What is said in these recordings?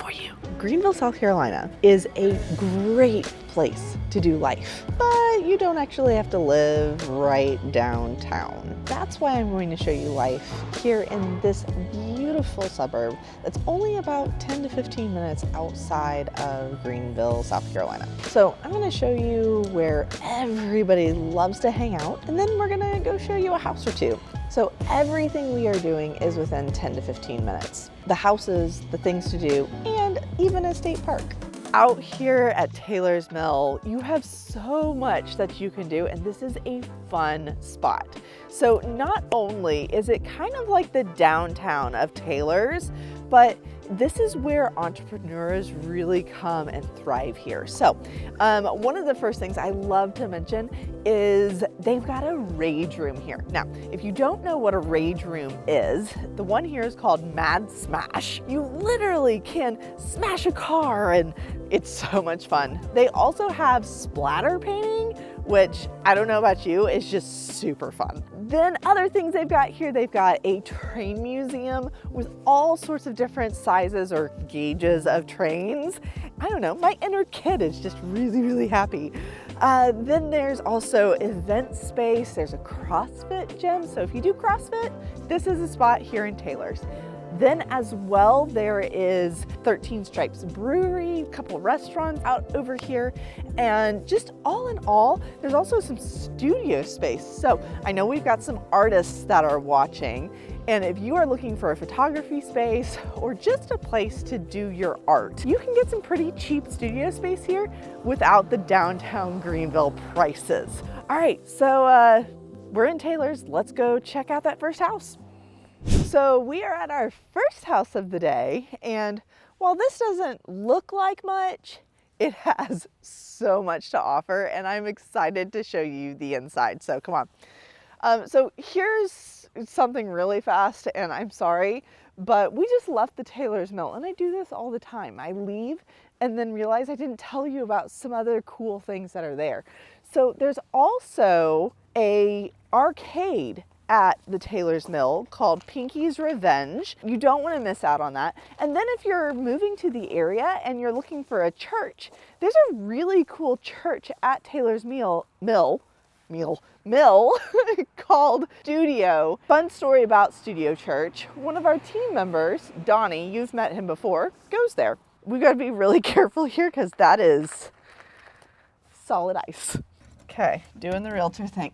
for you. Greenville, South Carolina is a great place to do life, but you don't actually have to live right downtown. That's why I'm going to show you life here in this beautiful suburb that's only about 10 to 15 minutes outside of Greenville, South Carolina. So I'm going to show you where everybody loves to hang out, and then we're going to go show you a house or two. So everything we are doing is within 10 to 15 minutes. The houses, the things to do, and even a state park. Out here at Taylor's Mill, you have so much that you can do, and this is a fun spot. So not only is it kind of like the downtown of Taylor's, but this is where entrepreneurs really come and thrive here. So one of the first things I love to mention is they've got a rage room here. Now, if you don't know what a rage room is, the one here is called Mad Smash. You literally can smash a car and it's so much fun. They also have splatter painting, which I don't know about you, is just super fun. Then other things they've got here, they've got a train museum with all sorts of different sizes or gauges of trains. I don't know, my inner kid is just really, really happy. Then there's also event space. There's a CrossFit gym. So if you do CrossFit, this is a spot here in Taylor's. Then as well, there is 13 Stripes Brewery, a couple restaurants out over here, and just all in all, there's also some studio space. So I know we've got some artists that are watching, and if you are looking for a photography space or just a place to do your art, you can get some pretty cheap studio space here without the downtown Greenville prices. All right, so we're in Taylor's. Let's go check out that first house. So we are at our first house of the day, and while this doesn't look like much, it has so much to offer, and I'm excited to show you the inside. So come on. So here's something really fast, and I'm sorry, but we just left the Taylor's Mill, and I do this all the time. I leave and then realize I didn't tell you about some other cool things that are there. So there's also a arcade at the Taylor's Mill called Pinky's Revenge. You don't want to miss out on that. And then if you're moving to the area and you're looking for a church, there's a really cool church at Taylor's Mill called Studio. Fun story about Studio Church. One of our team members, Donnie, you've met him before, goes there. We got to be really careful here because that is solid ice. Okay, doing the realtor thing.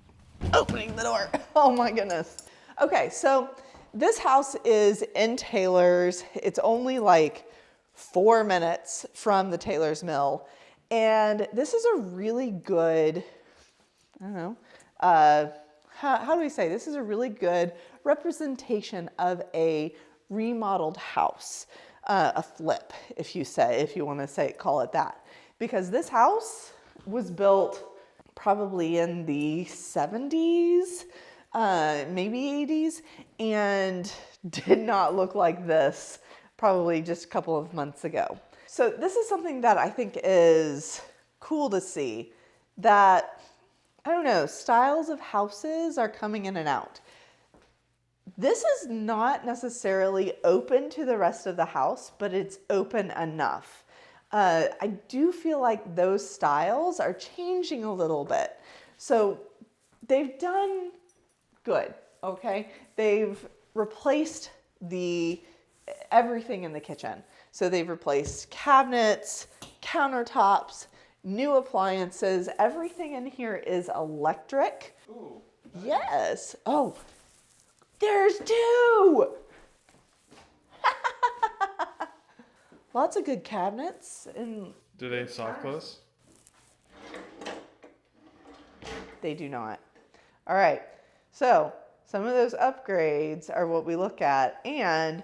Opening the door. Oh my goodness. Okay, so this house is in Taylor's. It's only like 4 minutes from the Taylor's Mill. And this is a really good, I don't know, how do we say? This is a really good representation of a remodeled house, a flip, if you want to call it that. Because this house was built probably in the 70s, maybe 80s, and did not look like this probably just a couple of months ago. So this is something that I think is cool to see, that, I don't know, styles of houses are coming in and out. This is not necessarily open to the rest of the house, but it's open enough. I do feel like those styles are changing a little bit. So they've done good, okay? They've replaced everything in the kitchen. So they've replaced cabinets, countertops, new appliances. Everything in here is electric. Ooh, nice. Yes. Oh, there's two. Lots of good cabinets. And Do they soft close? they do not. All right, so some of those upgrades are what we look at. And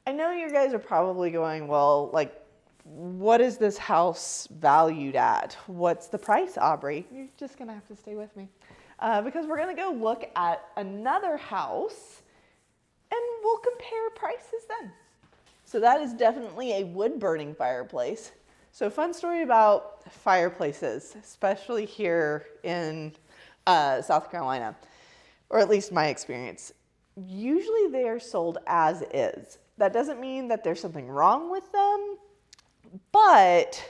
I know you guys are probably going, well, like, what is this house valued at? What's the price, Aubree? You're just gonna have to stay with me because we're gonna go look at another house and we'll compare prices then. So that is definitely a wood burning fireplace. So fun story about fireplaces, especially here in South Carolina, or at least my experience. Usually they are sold as is. That doesn't mean that there's something wrong with them. But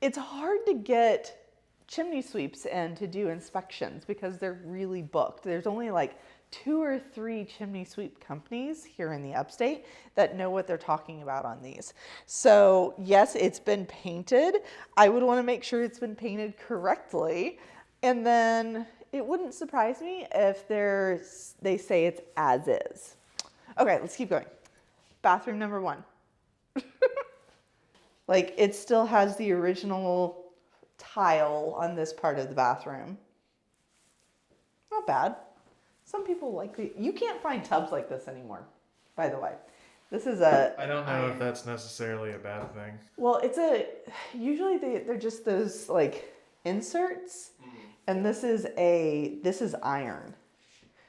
it's hard to get chimney sweeps in to do inspections because they're really booked. There's only like 2 or 3 chimney sweep companies here in the upstate that know what they're talking about on these. So yes, it's been painted. I would want to make sure it's been painted correctly. And then it wouldn't surprise me if they say it's as is. Okay, let's keep going. Bathroom number 1. Like, it still has the original tile on this part of the bathroom. Not bad. Some people like you can't find tubs like this anymore, by the way. This is I don't know if that's necessarily a bad thing. Well, usually they're just those like inserts, and this is iron.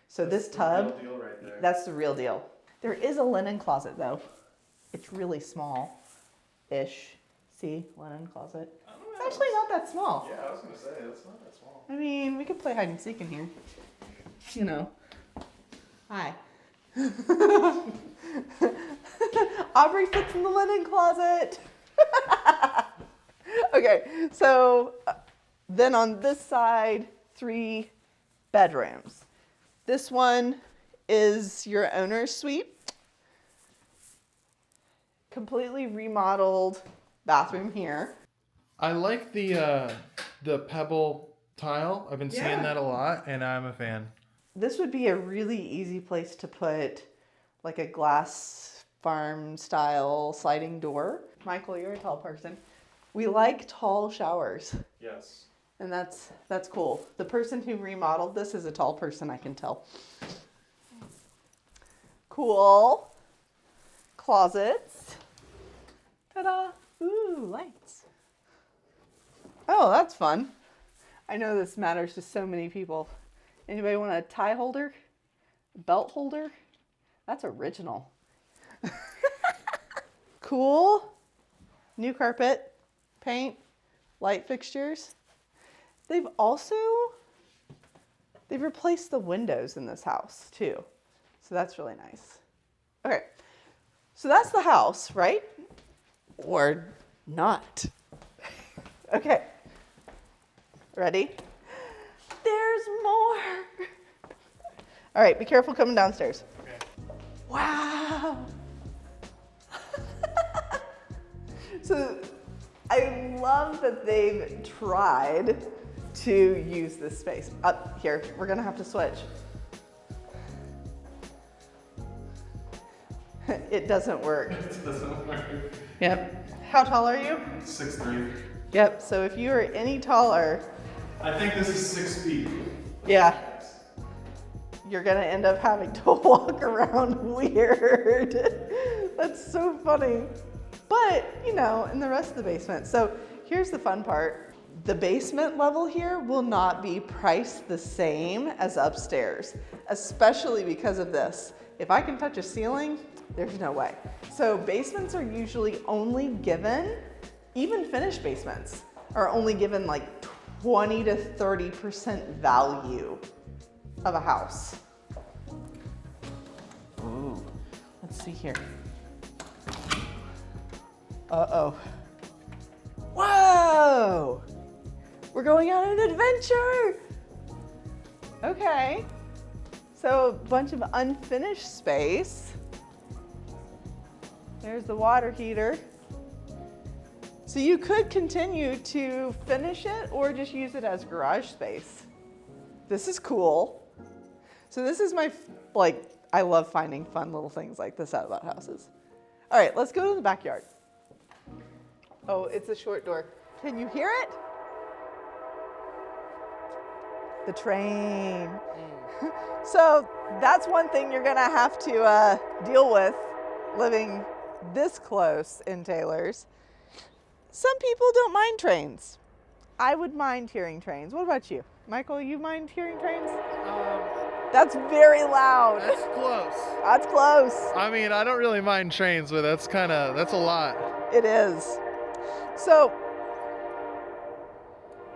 So that's this tub, the real deal right there. That's the real deal. There is a linen closet though. It's really small-ish. See, linen closet. It's actually not that small. Yeah, I was gonna say it's not that small. I mean, we could play hide and seek in here. You know. Hi. Aubree fits in the linen closet. Okay, so then on this side, 3 bedrooms. This one is your owner's suite. Completely remodeled bathroom here. I like the pebble tile. I've been seeing that a lot, and I'm a fan. This would be a really easy place to put like a glass farm style sliding door. Michael, you're a tall person. We like tall showers. Yes. And that's cool. The person who remodeled this is a tall person, I can tell. Cool. Closets. Ta-da. Ooh, lights. Oh, that's fun. I know this matters to so many people. Anybody want a tie holder? Belt holder? That's original. Cool. New carpet, paint, light fixtures. They've replaced the windows in this house too. So that's really nice. Okay. So that's the house, right? Or not. Okay. Ready? There's more. All right, be careful coming downstairs. Okay. Wow. So I love that they've tried to use this space. Up here, we're gonna have to switch. It doesn't work. It doesn't work. Yep. How tall are you? 6'3". Yep, so if you are any taller, I think this is 6 feet. yeah, you're gonna end up having to walk around weird. That's so funny. But, you know, in the rest of the basement. So here's the fun part. The basement level here will not be priced the same as upstairs, especially because of this. If I can touch a ceiling, there's no way. So basements are usually only given, even finished basements, are only given like 20 to 30% value of a house. Ooh, let's see here. Uh-oh. Whoa! We're going on an adventure! Okay. So a bunch of unfinished space. There's the water heater. So you could continue to finish it or just use it as garage space. This is cool. So this is I love finding fun little things like this out about houses. All right, let's go to the backyard. Oh, it's a short door. Can you hear it? The train. So that's one thing you're gonna have to deal with living this close in Taylor's. Some people don't mind trains. I would mind hearing trains. What about you? Michael, you mind hearing trains? That's very loud. That's close. That's close. I mean, I don't really mind trains, but that's a lot. It is. So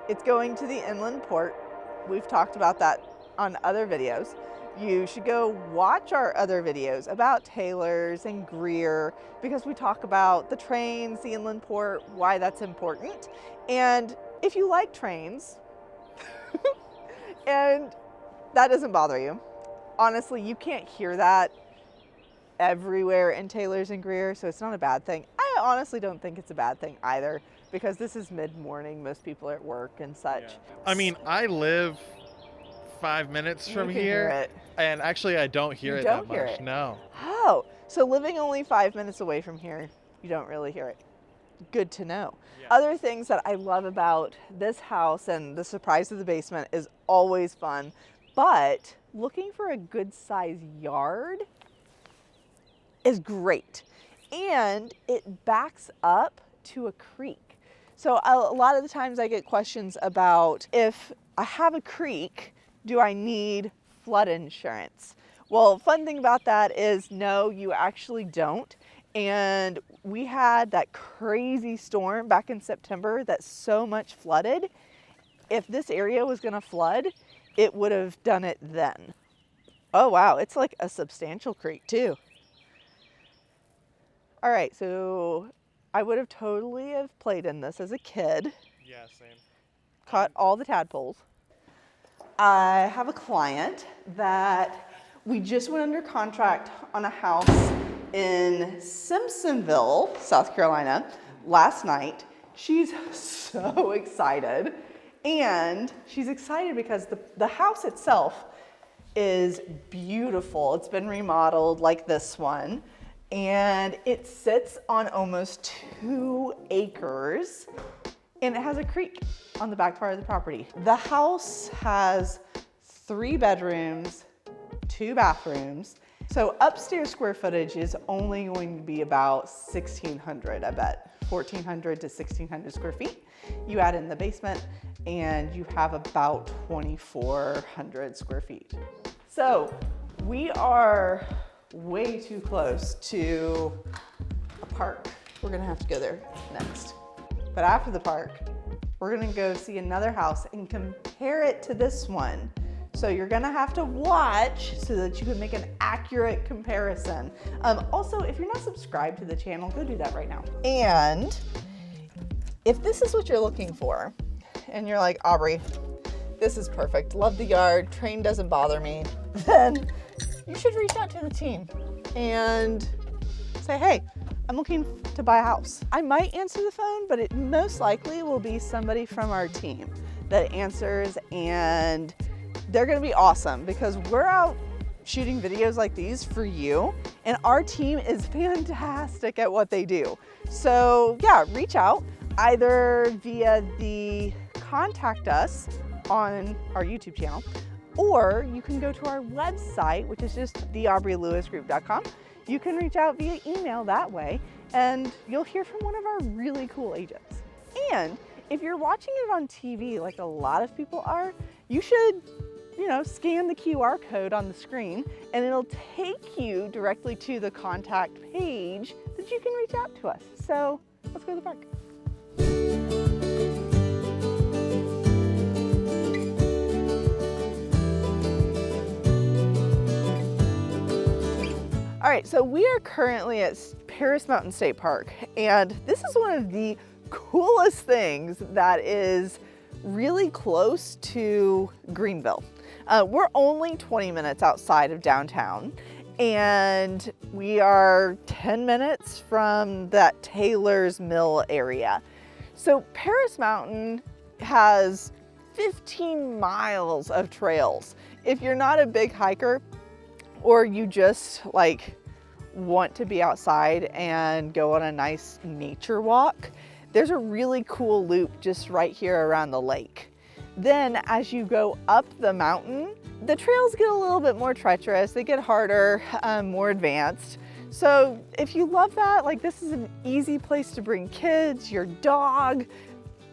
it's going to the inland port. We've talked about that on other videos. You should go watch our other videos about Taylor's and Greer, because we talk about the trains, the inland port, why that's important. And if you like trains and that doesn't bother you, honestly, you can't hear that everywhere in Taylor's and Greer, so it's not a bad thing. I honestly don't think it's a bad thing either, because this is mid-morning, most people are at work and such. Yeah. I mean, I live 5 minutes from here, and actually I don't hear it that much. No. Oh, so living only 5 minutes away from here, you don't really hear it. Good to know. Yeah. Other things that I love about this house, and the surprise of the basement is always fun, but looking for a good size yard is great. And it backs up to a creek. So a lot of the times I get questions about, if I have a creek, do I need flood insurance? Well, fun thing about that is no, you actually don't. And we had that crazy storm back in September that so much flooded. If this area was gonna flood, it would have done it then. Oh wow, it's like a substantial creek too. All right, so I would have totally have played in this as a kid. Yeah, same. Caught all the tadpoles. I have a client that we just went under contract on a house in Simpsonville, South Carolina, last night. She's so excited. And she's excited because the house itself is beautiful. It's been remodeled like this one. And it sits on almost 2 acres, and it has a creek on the back part of the property. The house has 3 bedrooms, 2 bathrooms. So upstairs square footage is only going to be about 1,600, I bet. 1,400 to 1,600 square feet. You add in the basement and you have about 2,400 square feet. So we are way too close to a park. We're gonna have to go there next. But after the park, we're gonna go see another house and compare it to this one. So you're gonna have to watch so that you can make an accurate comparison. Also, if you're not subscribed to the channel, go do that right now. And if this is what you're looking for, and you're like, Aubree, this is perfect, love the yard, train doesn't bother me, then you should reach out to the team and say, hey, I'm looking to buy a house. I might answer the phone, but it most likely will be somebody from our team that answers, and they're gonna be awesome because we're out shooting videos like these for you, and our team is fantastic at what they do. So yeah, reach out either via the contact us on our YouTube channel, or you can go to our website, which is just theaubreelewisgroup.com. You can reach out via email that way, and you'll hear from one of our really cool agents. And if you're watching it on TV, like a lot of people are, you should, scan the QR code on the screen, and it'll take you directly to the contact page that you can reach out to us. So let's go to the park. All right, so we are currently at Paris Mountain State Park, and this is one of the coolest things that is really close to Greenville. We're only 20 minutes outside of downtown, and we are 10 minutes from that Taylor's Mill area. So Paris Mountain has 15 miles of trails. If you're not a big hiker, or you just want to be outside and go on a nice nature walk, there's a really cool loop just right here around the lake. Then as you go up the mountain, the trails get a little bit more treacherous, they get harder, more advanced. So if you love that, this is an easy place to bring kids, your dog,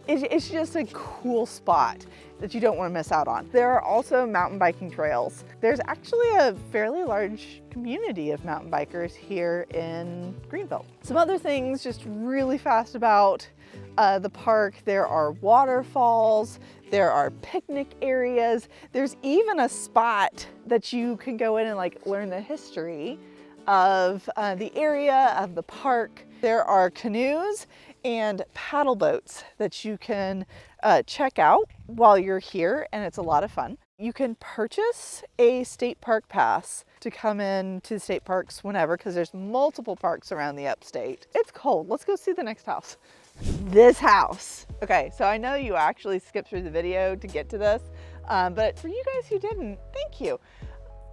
It's just a cool spot that you don't want to miss out on. There are also mountain biking trails. There's actually a fairly large community of mountain bikers here in Greenville. Some other things just really fast about the park. There are waterfalls, there are picnic areas. There's even a spot that you can go in and like learn the history of the area, of the park. There are canoes and paddle boats that you can check out while you're here, and it's a lot of fun. You can purchase a state park pass to come in to state parks whenever, because there's multiple parks around the upstate. It's cold. Let's go see the next house. This house. Okay, so I know you actually skipped through the video to get to this, but for you guys who didn't, thank you.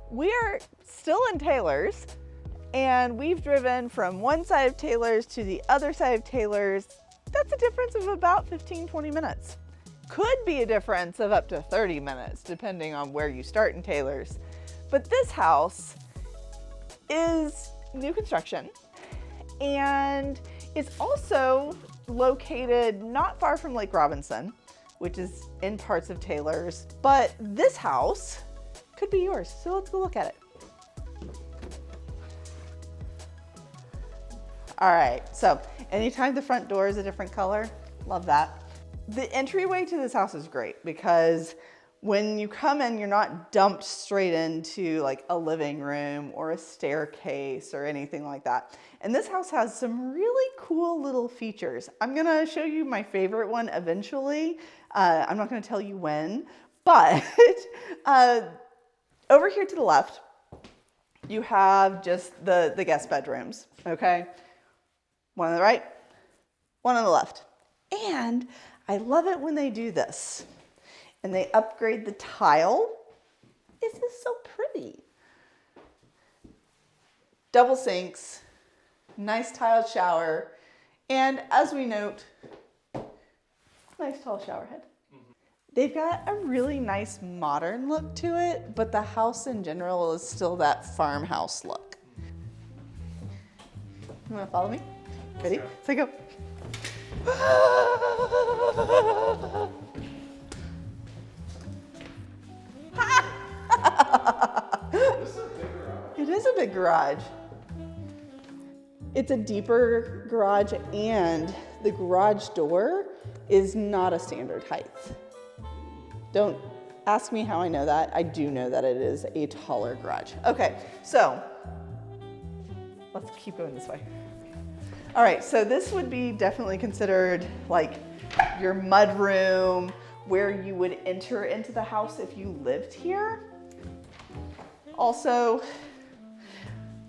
We are still in Taylor's, and we've driven from one side of Taylor's to the other side of Taylor's. That's a difference of about 15-20 minutes. Could be a difference of up to 30 minutes, depending on where you start in Taylor's. But this house is new construction, and it's also located not far from Lake Robinson, which is in parts of Taylor's, but this house could be yours. So let's go look at it. All right, so anytime the front door is a different color, love that. The entryway to this house is great because when you come in, you're not dumped straight into like a living room or a staircase or anything like that. And this house has some really cool little features. I'm gonna show you my favorite one eventually. I'm not gonna tell you when, but over here to the left, you have just the guest bedrooms, okay? One on the right, one on the left. And I love it when they do this and they upgrade the tile. This is so pretty. Double sinks, nice tiled shower, and as we note, nice tall shower head. They've got a really nice modern look to it, but the house in general is still that farmhouse look. You wanna follow me? Ready? So go. It is a big garage. It's a deeper garage, and the garage door is not a standard height. Don't ask me how I know that. I do know that it is a taller garage. Okay, so let's keep going this way. All right, so this would be definitely considered like your mud room, where you would enter into the house if you lived here. Also,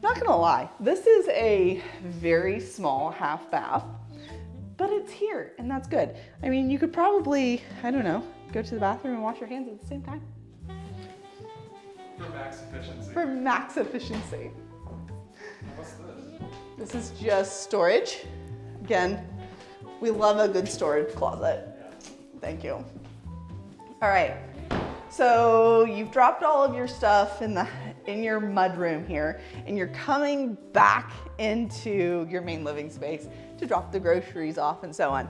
not gonna lie, this is a very small half bath, but it's here and that's good. I mean, you could probably, I don't know, go to the bathroom and wash your hands at the same time. For max efficiency. For max efficiency. What's this? This is just storage. Again, we love a good storage closet. Thank you. All right, so you've dropped all of your stuff in your mud room here, and you're coming back into your main living space to drop the groceries off and so on.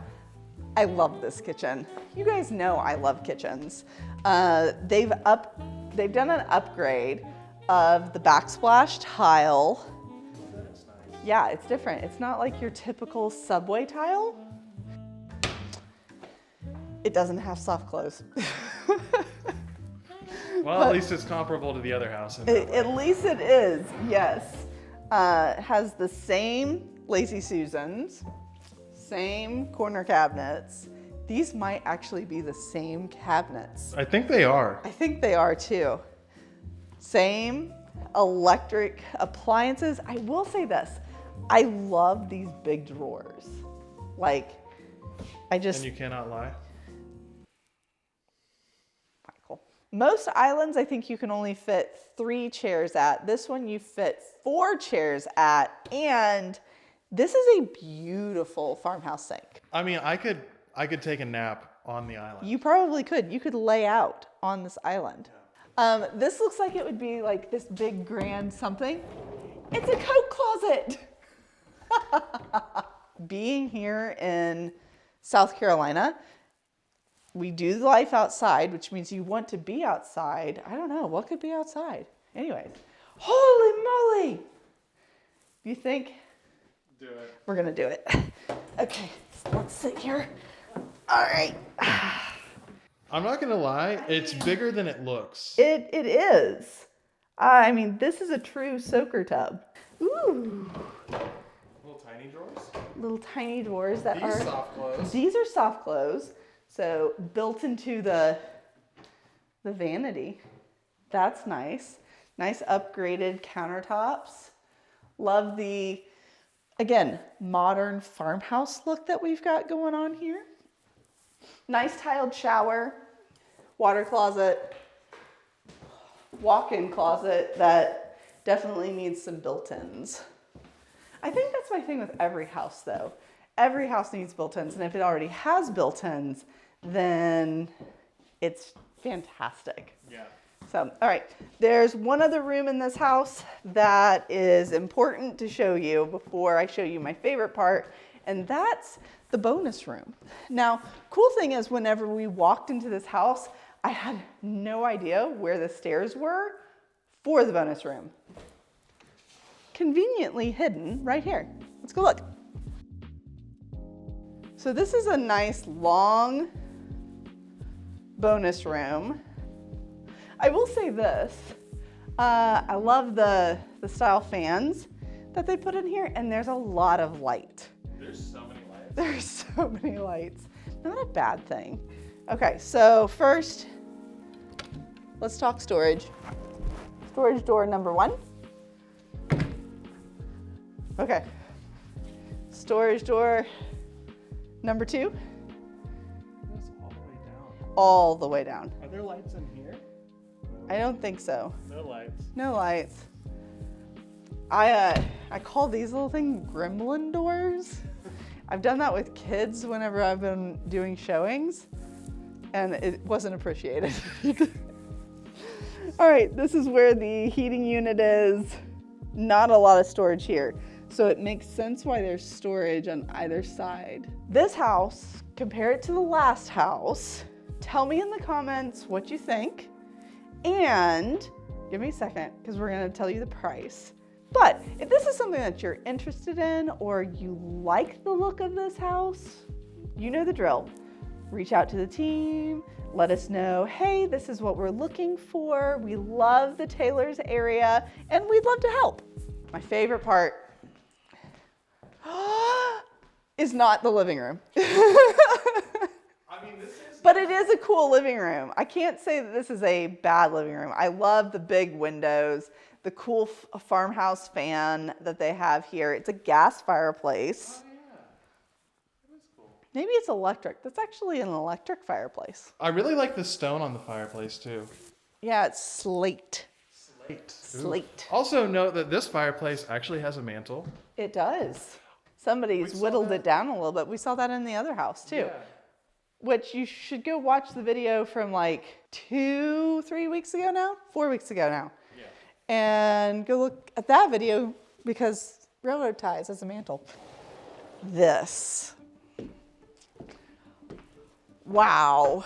I love this kitchen. You guys know I love kitchens. They've done an upgrade of the backsplash tile. Yeah, it's different. It's not like your typical subway tile. It doesn't have soft close. Well, at least it's comparable to the other house. At least it is, yes. It has the same Lazy Susans, same corner cabinets. These might actually be the same cabinets. I think they are. I think they are too. Same electric appliances. I will say this, I love these big drawers. Like, And you cannot lie? Michael. Most islands, I think you can only fit 3 chairs at. This one you fit 4 chairs at, and this is a beautiful farmhouse sink. I mean, I could take a nap on the island. You probably could. You could lay out on this island. Yeah. This looks like it would be like this big grand something. It's a coat closet. Being here in South Carolina we do life outside, which means you want to be outside. I don't know, what could be outside? Anyways, holy moly! You think? Do it. We're gonna do it. Okay, so let's sit here. All right. I'm not gonna lie, it's bigger than it looks. It is. I mean, this is a true soaker tub. Ooh. Little tiny drawers? Little tiny drawers that These soft close. These are soft close. So built into the vanity. That's nice. Nice upgraded countertops. Love the, again, modern farmhouse look that we've got going on here. Nice tiled shower, water closet, walk-in closet that definitely needs some built-ins. I think that's my thing with every house though. Every house needs built-ins, and if it already has built-ins, then it's fantastic. Yeah. So, all right, there's one other room in this house that is important to show you before I show you my favorite part, and that's the bonus room. Now, cool thing is whenever we walked into this house, I had no idea where the stairs were for the bonus room. Conveniently hidden right here. Let's go look. So this is a nice long bonus room. I will say this, I love the style fans that they put in here, and there's a lot of light. There's so many lights. There's so many lights. Not a bad thing. Okay, so first, let's talk storage. Storage door number 1. Okay. Storage door number 2. That's all the way down. All the way down. Are there lights in here? I don't think so. No lights. No lights. I call these little things gremlin doors. I've done that with kids whenever I've been doing showings, and it wasn't appreciated. All right, this is where the heating unit is. Not a lot of storage here, so it makes sense why there's storage on either side. This house, compare it to the last house. Tell me in the comments what you think, and give me a second because we're gonna tell you the price. But if this is something that you're interested in or you like the look of this house, you know the drill. Reach out to the team, let us know, hey, this is what we're looking for. We love the Taylor's area and we'd love to help. My favorite part is not the living room. But it is a cool living room. I can't say that this is a bad living room. I love the big windows, the cool farmhouse fan that they have here. It's a gas fireplace. Oh yeah, that is cool. Maybe it's electric. That's actually an electric fireplace. I really like the stone on the fireplace too. Yeah, it's slate. Slate. Also note that this fireplace actually has a mantle. It does. Somebody's whittled it down a little bit. We saw that in the other house too. Yeah. Which you should go watch the video from like 4 weeks ago now. Yeah. And go look at that video because railroad ties as a mantle. This. Wow.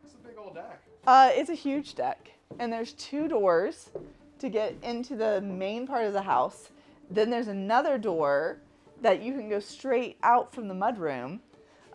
It's a big old deck. It's a huge deck. And there's 2 doors to get into the main part of the house. Then there's another door that you can go straight out from the mudroom.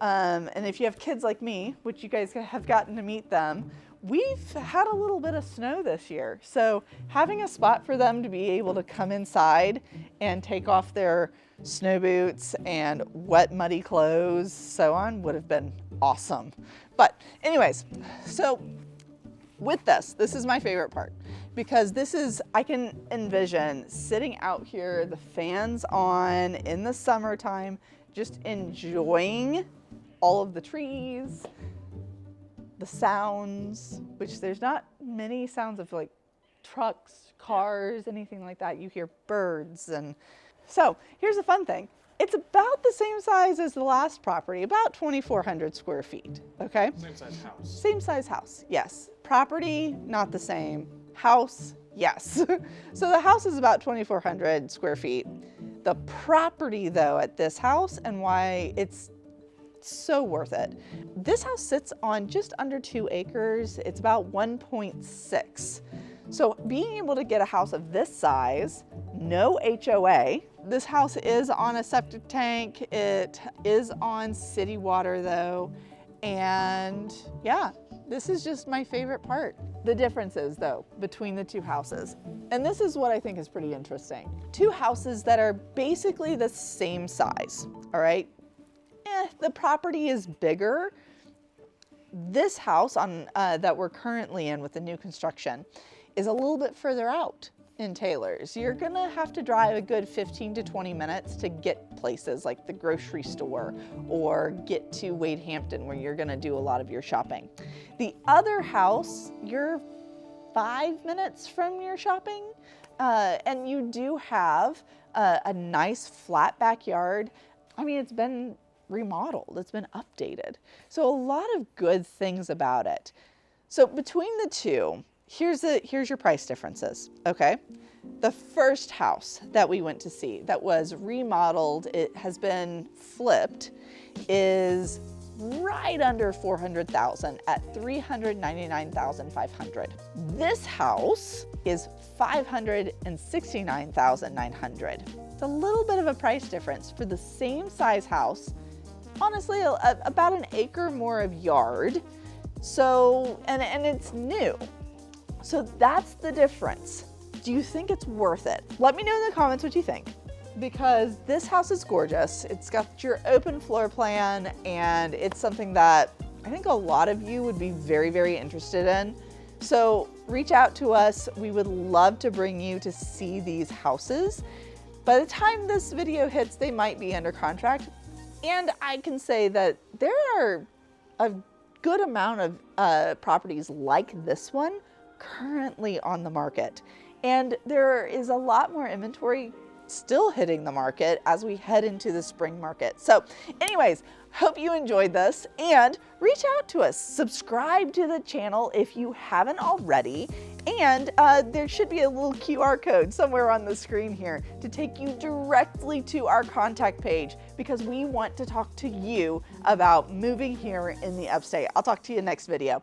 And if you have kids like me, which you guys have gotten to meet them, we've had a little bit of snow this year. So having a spot for them to be able to come inside and take off their snow boots and wet, muddy clothes, so on, would have been awesome. But anyways, so with this is my favorite part because I can envision sitting out here, the fans on in the summertime, just enjoying all of the trees, the sounds, which there's not many sounds of like trucks, cars, anything like that. You hear birds. And so here's the fun thing. It's about the same size as the last property, about 2,400 square feet, okay? Same size house. Same size house, yes. Property, not the same. House, yes. So the house is about 2,400 square feet. The property though at this house and why it's It's so worth it. This house sits on just under 2 acres. It's about 1.6. So being able to get a house of this size, no HOA. This house is on a septic tank. It is on city water though. And yeah, this is just my favorite part. The differences though between the two houses. And this is what I think is pretty interesting. Two houses that are basically the same size, all right? The property is bigger. This house that we're currently in with the new construction is a little bit further out in Taylor's. You're gonna have to drive a good 15 to 20 minutes to get places like the grocery store or get to Wade Hampton where you're gonna do a lot of your shopping. The other house, you're 5 minutes from your shopping, and you do have a nice flat backyard. I mean, it's been remodeled, it's been updated. So a lot of good things about it. So between the two, here's your price differences, okay? The first house that we went to see that was remodeled, it has been flipped, is right under $400,000 at $399,500. This house is $569,900. It's a little bit of a price difference for the same size house. Honestly, about an acre more of yard. So, and it's new. So that's the difference. Do you think it's worth it? Let me know in the comments what you think, because this house is gorgeous. It's got your open floor plan, and it's something that I think a lot of you would be very, very interested in. So reach out to us. We would love to bring you to see these houses. By the time this video hits, they might be under contract. And I can say that there are a good amount of properties like this one currently on the market. And there is a lot more inventory still hitting the market as we head into the spring market. So anyways, hope you enjoyed this and reach out to us. Subscribe to the channel if you haven't already. And there should be a little QR code somewhere on the screen here to take you directly to our contact page, because we want to talk to you about moving here in the upstate. I'll talk to you next video.